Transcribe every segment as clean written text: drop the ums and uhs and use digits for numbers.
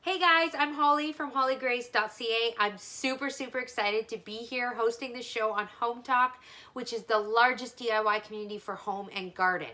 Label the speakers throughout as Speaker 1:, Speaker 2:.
Speaker 1: Hey guys, I'm Holly from hollygrace.ca. I'm super excited to be here hosting this show on Hometalk, which is the largest DIY community for home and garden.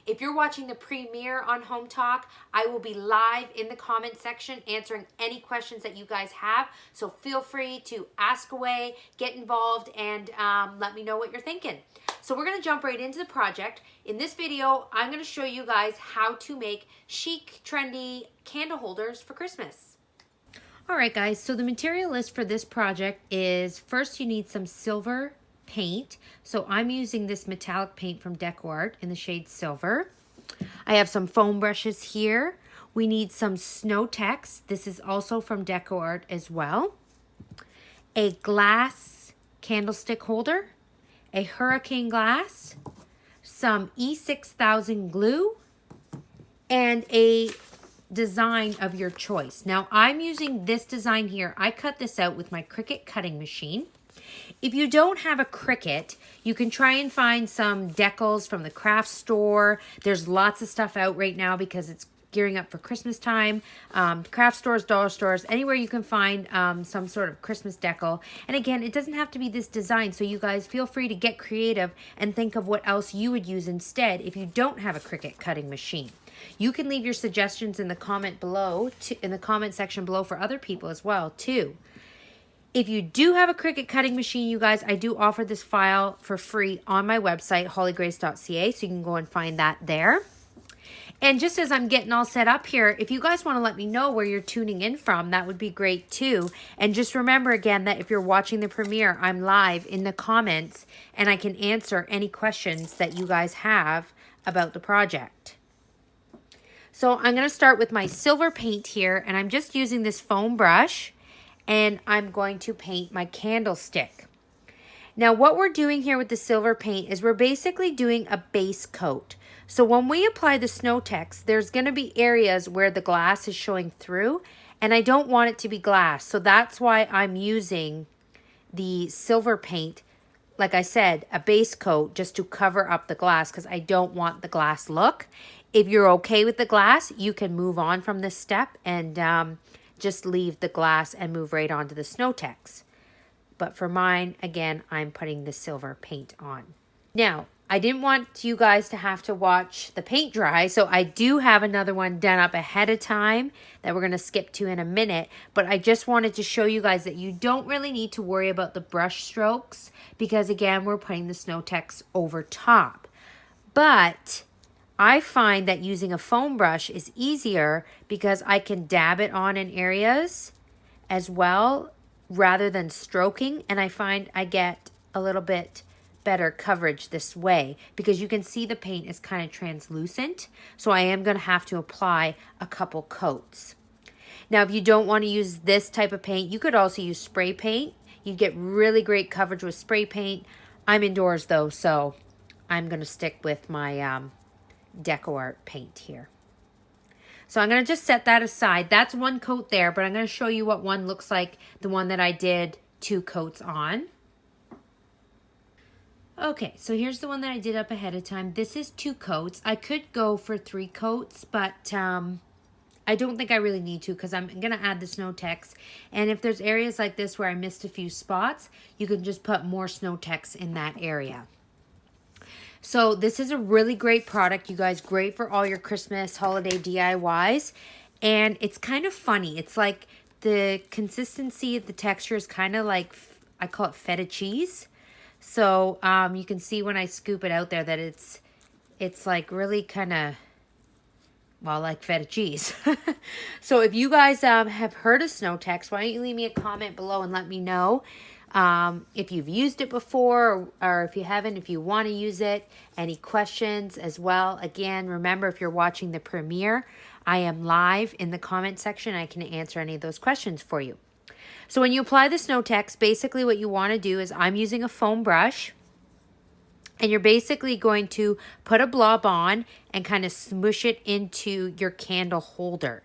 Speaker 1: If you're watching the premiere on Hometalk, I will be live in the comment section answering any questions that you guys have. So feel free to ask away, get involved, and let me know what you're thinking. So we're going to jump right into the project. In this video, I'm going to show you guys how to make chic, trendy candle holders for Christmas. All right, guys, so the material list for this project is first you need some silver paint. So I'm using this metallic paint from DecoArt in the shade silver. I have some foam brushes here. We need some snow text. This is also from DecoArt as well. A glass candlestick holder, a hurricane glass, some E6000 glue, and a design of your choice. Now I'm using this design here. I cut this out with my Cricut cutting machine. If you don't have a Cricut, you can try and find some decals from the craft store. There's lots of stuff out right now because it's gearing up for Christmas time. Craft stores, dollar stores, anywhere you can find some sort of Christmas decal. And again, it doesn't have to be this design, so you guys feel free to get creative and think of what else you would use instead if you don't have a Cricut cutting machine. You can leave your suggestions in the comment below, in the comment section below for other people as well too. If you do have a Cricut cutting machine, you guys, I do offer this file for free on my website, hollygrace.ca, so you can go and find that there. And just as I'm getting all set up here, if you guys want to let me know where you're tuning in from, that would be great too. And just remember again that if you're watching the premiere, I'm live in the comments and I can answer any questions that you guys have about the project. So I'm going to start with my silver paint here, and I'm just using this foam brush, and I'm going to paint my candlestick. Now what we're doing here with the silver paint is we're basically doing a base coat. So when we apply the snow text, there's going to be areas where the glass is showing through, and I don't want it to be glass. So that's why I'm using the silver paint, like I said, a base coat just to cover up the glass because I don't want the glass look. If you're okay with the glass, you can move on from this step and just leave the glass and move right on to the snow text. But for mine, again, I'm putting the silver paint on. Now, I didn't want you guys to have to watch the paint dry, so I do have another one done up ahead of time that we're going to skip to in a minute. But I just wanted to show you guys that you don't really need to worry about the brush strokes because, again, we're putting the snow text over top. But I find that using a foam brush is easier because I can dab it on in areas as well rather than stroking, and I find I get a little bit better coverage this way because you can see the paint is kind of translucent, so I am going to have to apply a couple coats. Now if you don't want to use this type of paint, you could also use spray paint. You get really great coverage with spray paint. I'm indoors though, so I'm going to stick with my DecoArt paint here. So I'm going to just set that aside. That's one coat there, but I'm going to show you what one looks like, the one that I did 2 coats on. Okay, so here's the one that I did up ahead of time. This is 2 coats. I could go for 3 coats, but I don't think I really need to because I'm going to add the snow text. And if there's areas like this where I missed a few spots, you can just put more snow text in that area. So this is a really great product, you guys. Great for all your Christmas holiday DIYs. And it's kind of funny. It's like the consistency of the texture is kind of like, I call it feta cheese. So you can see when I scoop it out there that it's like really kind of, well, like feta cheese. So if you guys have heard of snow text, why don't you leave me a comment below and let me know. If you've used it before or if you haven't, if you want to use it, any questions as well. Again, remember, if you're watching the premiere, I am live in the comment section. I can answer any of those questions for you. So when you apply the snow text, basically what you want to do is I'm using a foam brush, and you're basically going to put a blob on and kind of smush it into your candle holder.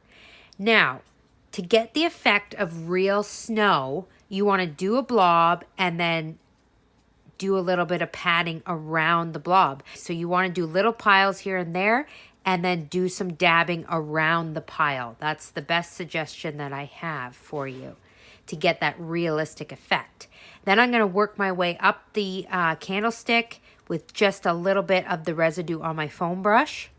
Speaker 1: Now, to get the effect of real snow, you want to do a blob and then do a little bit of padding around the blob. So you want to do little piles here and there and then do some dabbing around the pile. That's the best suggestion that I have for you to get that realistic effect. Then I'm going to work my way up the candlestick with just a little bit of the residue on my foam brush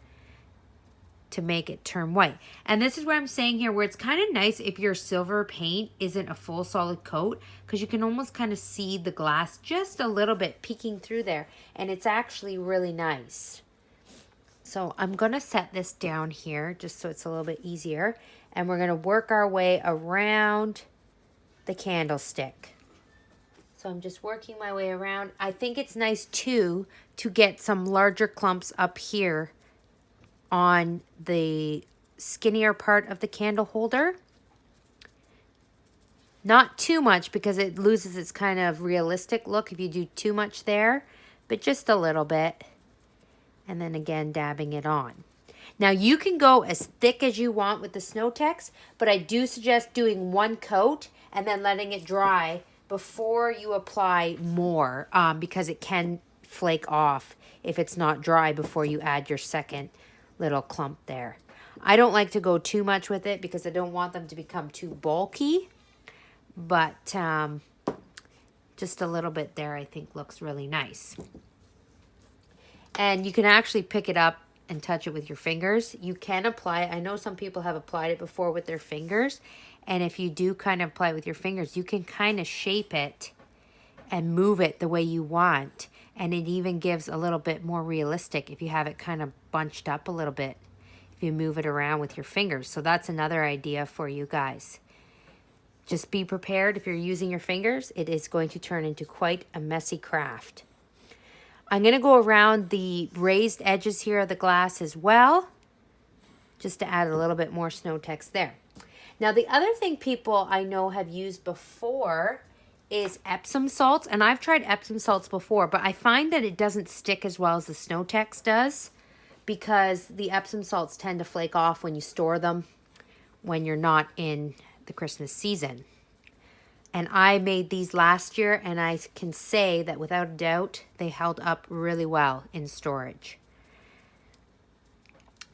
Speaker 1: to make it turn white. And this is what I'm saying here, where it's kind of nice if your silver paint isn't a full solid coat, because you can almost kind of see the glass just a little bit peeking through there, and it's actually really nice. So I'm going to set this down here just so it's a little bit easier, and we're going to work our way around the candlestick. So I'm just working my way around. I think it's nice too to get some larger clumps up here on the skinnier part of the candle holder. Not too much, because it loses its kind of realistic look if you do too much there, but just a little bit. And then again, dabbing it on. Now you can go as thick as you want with the Snow Tex, but I do suggest doing one coat and then letting it dry before you apply more, because it can flake off if it's not dry before you add your second little clump there. I don't like to go too much with it because I don't want them to become too bulky, but just a little bit there I think looks really nice. And you can actually pick it up and touch it with your fingers. You can apply it. I know some people have applied it before with their fingers, and if you do kind of apply it with your fingers, you can kind of shape it and move it the way you want. And it even gives a little bit more realistic if you have it kind of bunched up a little bit, if you move it around with your fingers. So that's another idea for you guys. Just be prepared if you're using your fingers. It is going to turn into quite a messy craft. I'm going to go around the raised edges here of the glass as well, just to add a little bit more Snow Tex there. Now the other thing people I know have used before is Epsom salts, and I've tried Epsom salts before, but I find that it doesn't stick as well as the Snow Tex does, because the Epsom salts tend to flake off when you store them when you're not in the Christmas season. And I made these last year, and I can say that without a doubt they held up really well in storage.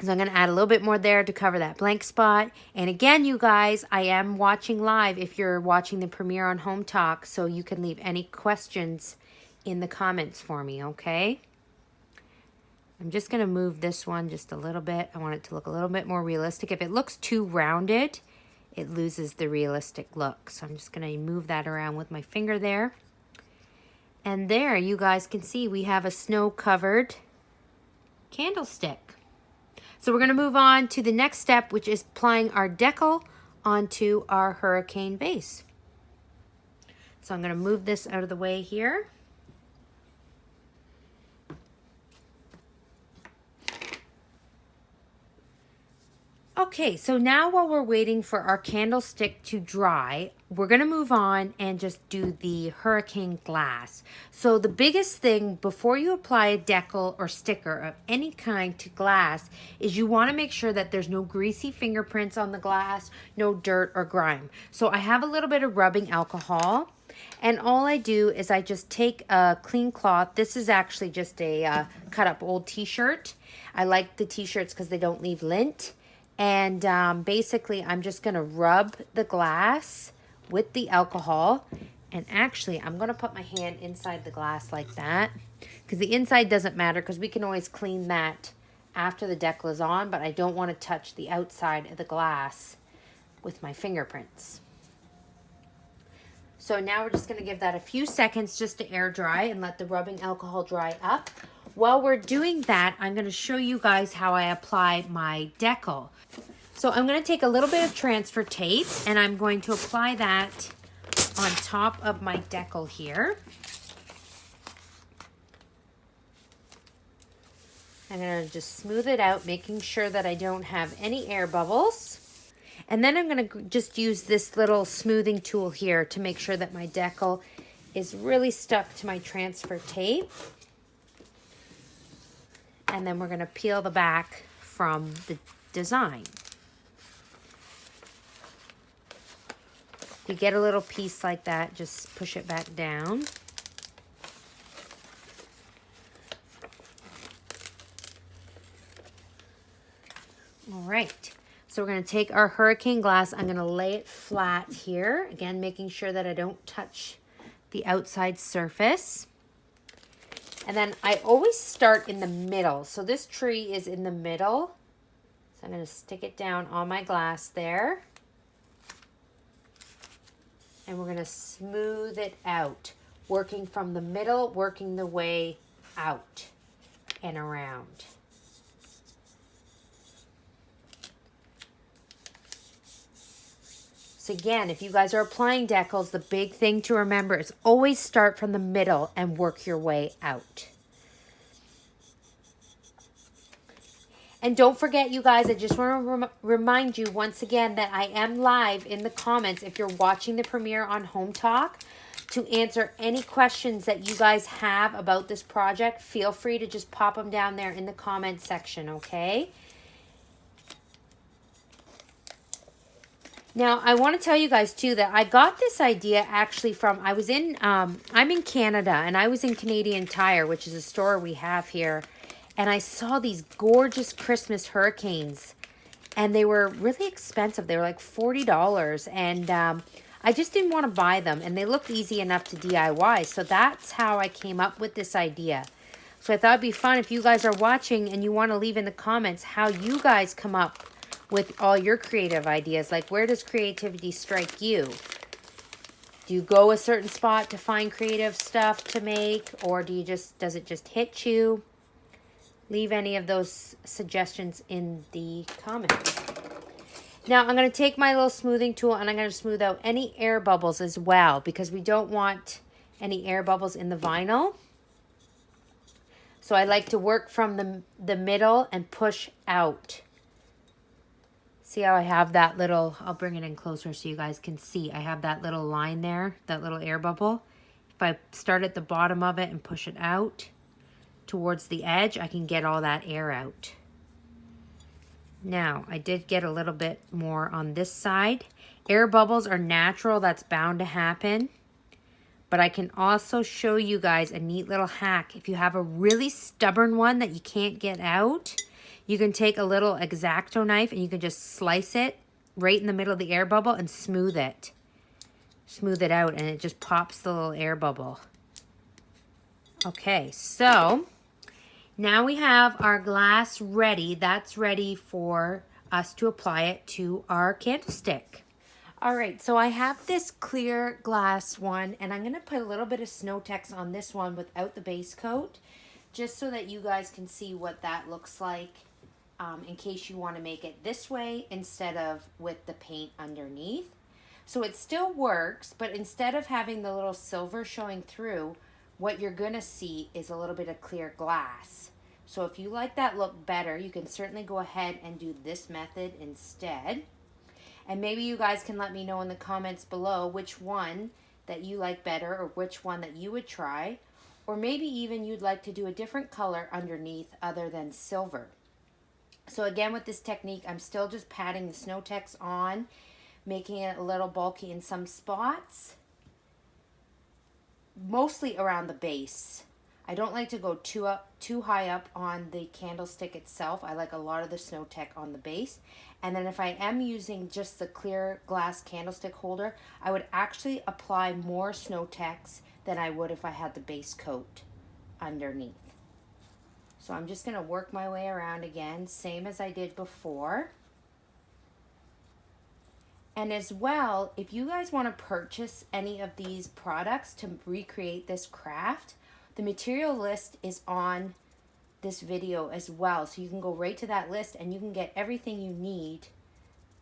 Speaker 1: So I'm going to add a little bit more there to cover that blank spot. And again, you guys, I am watching live if you're watching the premiere on Hometalk, so you can leave any questions in the comments for me, okay? I'm just going to move this one just a little bit. I want it to look a little bit more realistic. If it looks too rounded, it loses the realistic look. So I'm just going to move that around with my finger there. And there, you guys can see we have a snow-covered candlestick. So we're going to move on to the next step, which is applying our decal onto our hurricane vase. So I'm going to move this out of the way here. Okay, so now while we're waiting for our candlestick to dry, we're going to move on and just do the hurricane glass. So the biggest thing before you apply a decal or sticker of any kind to glass is you want to make sure that there's no greasy fingerprints on the glass, no dirt or grime. So I have a little bit of rubbing alcohol, and all I do is I just take a clean cloth. This is actually just a cut up old t-shirt. I like the t-shirts because they don't leave lint. And basically, I'm just going to rub the glass with the alcohol. And actually, I'm going to put my hand inside the glass like that, because the inside doesn't matter, because we can always clean that after the decal is on. But I don't want to touch the outside of the glass with my fingerprints. So now we're just going to give that a few seconds just to air dry and let the rubbing alcohol dry up. While we're doing that, I'm going to show you guys how I apply my decal. So I'm going to take a little bit of transfer tape, and I'm going to apply that on top of my decal here. I'm going to just smooth it out, making sure that I don't have any air bubbles. And then I'm going to just use this little smoothing tool here to make sure that my decal is really stuck to my transfer tape. And then we're going to peel the back from the design. If you get a little piece like that, just push it back down. right. So we're going to take our hurricane glass. I'm going to lay it flat here. Again, making sure that I don't touch the outside surface. And then I always start in the middle. So this tree is in the middle. So I'm going to stick it down on my glass there. And we're going to smooth it out, working from the middle, working the way out and around. So again, if you guys are applying decals, the big thing to remember is always start from the middle and work your way out. And don't forget, you guys, I just want to remind you once again that I am live in the comments if you're watching the premiere on Hometalk to answer any questions that you guys have about this project. Feel free to just pop them down there in the comment section, okay? Now, I want to tell you guys, too, that I got this idea actually from, I'm in Canada, and I was in Canadian Tire, which is a store we have here. And I saw these gorgeous Christmas hurricanes, and they were really expensive. They were like $40, and I just didn't want to buy them, and they looked easy enough to DIY. So that's how I came up with this idea. So I thought it'd be fun if you guys are watching and you want to leave in the comments how you guys come up with all your creative ideas. Like, where does creativity strike you? Do you go a certain spot to find creative stuff to make, or does it just hit you? Leave any of those suggestions in the comments. Now, I'm going to take my little smoothing tool and I'm going to smooth out any air bubbles as well, because we don't want any air bubbles in the vinyl. So I like to work from the middle and push out. See how I have that little, I'll bring it in closer so you guys can see. I have that little line there, that little air bubble. If I start at the bottom of it and push it out towards the edge, I can get all that air out. Now, I did get a little bit more on this side. Air bubbles are natural, that's bound to happen. But I can also show you guys a neat little hack. If you have a really stubborn one that you can't get out, you can take a little X-Acto knife and you can just slice it right in the middle of the air bubble and smooth it. Smooth it out, and it just pops the little air bubble. Okay, so now we have our glass ready. That's ready for us to apply it to our candlestick. All right, so I have this clear glass one, and I'm going to put a little bit of Snow Tex on this one without the base coat, just so that you guys can see what that looks like in case you want to make it this way instead of with the paint underneath. So it still works, but instead of having the little silver showing through, what you're going to see is a little bit of clear glass. So if you like that look better, you can certainly go ahead and do this method instead. And maybe you guys can let me know in the comments below which one that you like better, or which one that you would try. Or maybe even you'd like to do a different color underneath other than silver. So again, with this technique, I'm still just patting the Snow Tex on, making it a little bulky in some spots, mostly around the base. I don't like to go too high up on the candlestick itself. I like a lot of the Snow Tex on the base. And then if I am using just the clear glass candlestick holder, I would actually apply more Snow Tex than I would if I had the base coat underneath. So I'm just going to work my way around again, same as I did before. And as well, if you guys want to purchase any of these products to recreate this craft, the material list is on this video as well. So you can go right to that list and you can get everything you need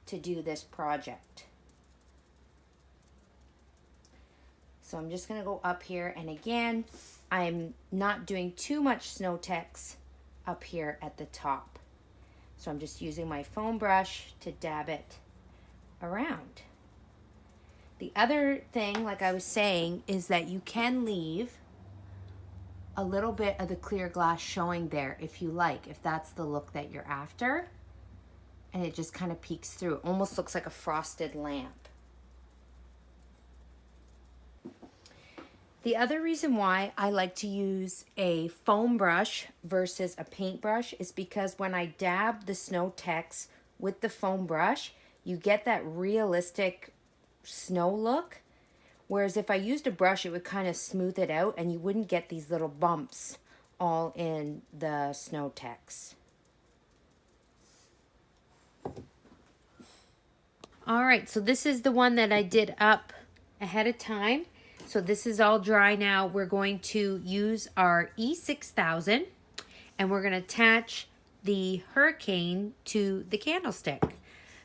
Speaker 1: to do this project. So I'm just going to go up here, and again, I'm not doing too much Snow Tex up here at the top. So I'm just using my foam brush to dab it around. The other thing, like I was saying, is that you can leave a little bit of the clear glass showing there if you like, if that's the look that you're after. And it just kind of peeks through. It almost looks like a frosted lamp. The other reason why I like to use a foam brush versus a paintbrush is because when I dab the Snow Tex with the foam brush, you get that realistic snow look. Whereas if I used a brush, it would kind of smooth it out and you wouldn't get these little bumps all in the snow text. All right, so this is the one that I did up ahead of time. So this is all dry now. We're going to use our E6000 and we're going to attach the hurricane to the candlestick.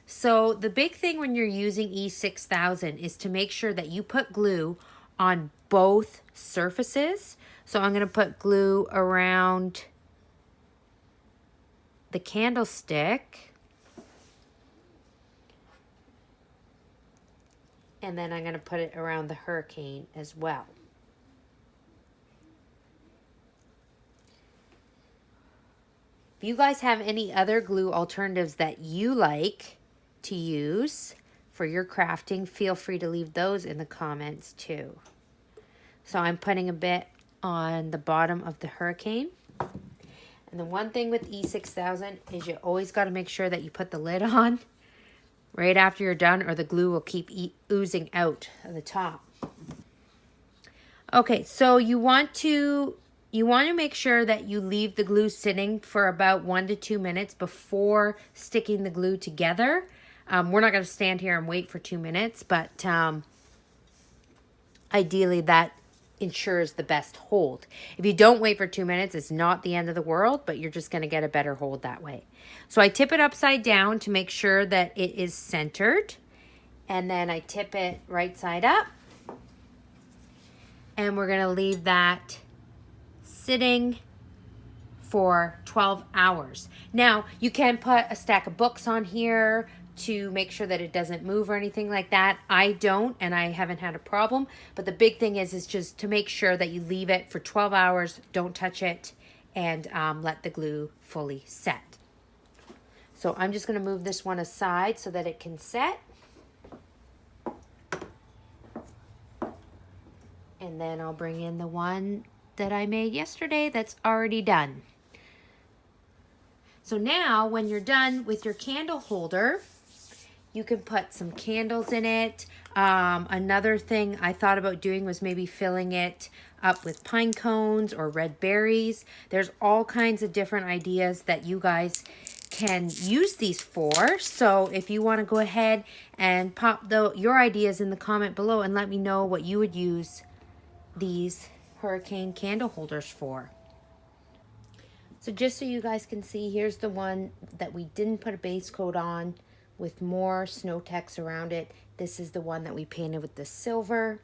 Speaker 1: So the big thing when you're using E6000 is to make sure that you put glue on both surfaces. So I'm going to put glue around the candlestick. And then I'm going to put it around the hurricane as well. If you guys have any other glue alternatives that you like to use for your crafting, feel free to leave those in the comments too. So I'm putting a bit on the bottom of the hurricane. And the one thing with E6000 is you always got to make sure that you put the lid on right after you're done, or the glue will keep oozing out of the top. Okay, so you want to make sure that you leave the glue sitting for about 1 to 2 minutes before sticking the glue together. We're not going to stand here and wait for 2 minutes, but ideally that ensures the best hold. If you don't wait for 2 minutes, it's not the end of the world, but you're just going to get a better hold that way. So I tip it upside down to make sure that it is centered, and then I tip it right side up, and we're going to leave that sitting for 12 hours. Now, you can put a stack of books on here to make sure that it doesn't move or anything like that. I don't, and I haven't had a problem. But the big thing is just to make sure that you leave it for 12 hours, don't touch it, and let the glue fully set. So I'm just going to move this one aside so that it can set. And then I'll bring in the one that I made yesterday that's already done. So now when you're done with your candle holder, you can put some candles in it. Another thing I thought about doing was maybe filling it up with pine cones or red berries. There's all kinds of different ideas that you guys can use these for. So if you want to go ahead and pop your ideas in the comment below and let me know what you would use these hurricane candle holders for. So just so you guys can see, here's the one that we didn't put a base coat on with more snow text around it. This is the one that we painted with the silver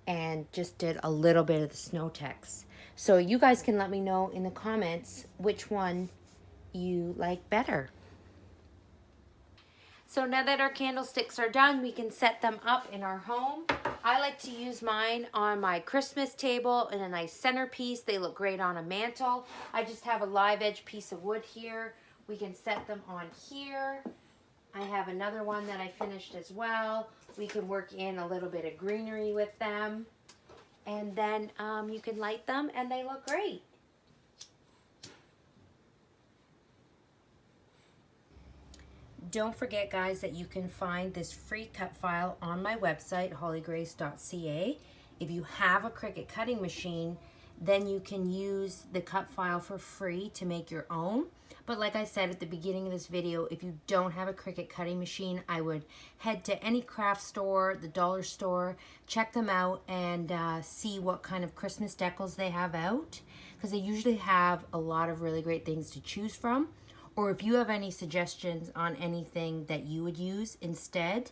Speaker 1: and just did a little bit of the snow text. So you guys can let me know in the comments which one you like better. So now that our candlesticks are done, we can set them up in our home. I like to use mine on my Christmas table in a nice centerpiece. They look great on a mantel. I just have a live edge piece of wood here. We can set them on here. I have another one that I finished as well. We can work in a little bit of greenery with them. And then you can light them and they look great. Don't forget, guys, that you can find this free cut file on my website, hollygrace.ca. If you have a Cricut cutting machine, then you can use the cut file for free to make your own. But like I said at the beginning of this video, if you don't have a Cricut cutting machine, I would head to any craft store, the dollar store, check them out and see what kind of Christmas decals they have out, because they usually have a lot of really great things to choose from. Or if you have any suggestions on anything that you would use instead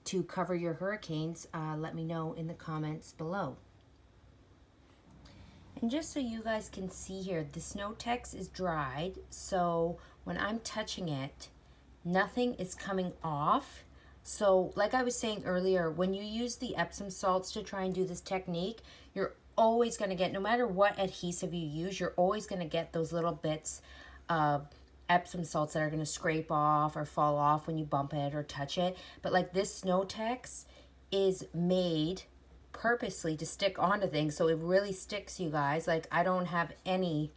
Speaker 1: to cover your hurricanes, let me know in the comments below. And just so you guys can see here, the snow text is dried, so when I'm touching it, nothing is coming off. So like I was saying earlier, when you use the Epsom salts to try and do this technique, you're always going to get, no matter what adhesive you use, you're always going to get those little bits of Epsom salts that are going to scrape off or fall off when you bump it or touch it. But like this snow text is made purposely to stick onto things, so it really sticks, you guys. Like I don't have any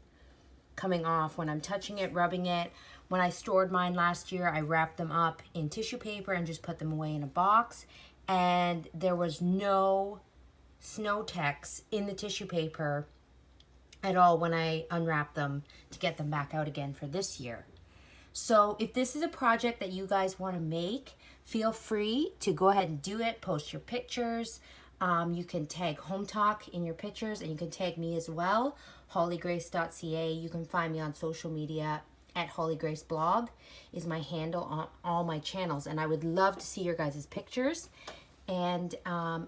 Speaker 1: coming off when I'm touching it, rubbing it, When I stored mine last year, I wrapped them up in tissue paper and just put them away in a box. And there was no snow tex in the tissue paper at all when I unwrapped them to get them back out again for this year. So if this is a project that you guys want to make, feel free to go ahead and do it. Post your pictures. You can tag Hometalk in your pictures, and you can tag me as well, hollygrace.ca. You can find me on social media at hollygraceblog is my handle on all my channels, and I would love to see your guys' pictures. And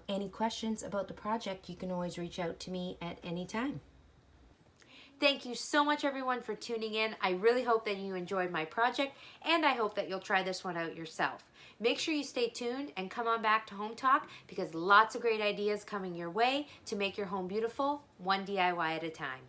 Speaker 1: any questions about the project, you can always reach out to me at any time. Thank you so much, everyone, for tuning in. I really hope that you enjoyed my project, and I hope that you'll try this one out yourself. Make sure you stay tuned and come on back to Home Talk, because lots of great ideas coming your way to make your home beautiful, one DIY at a time.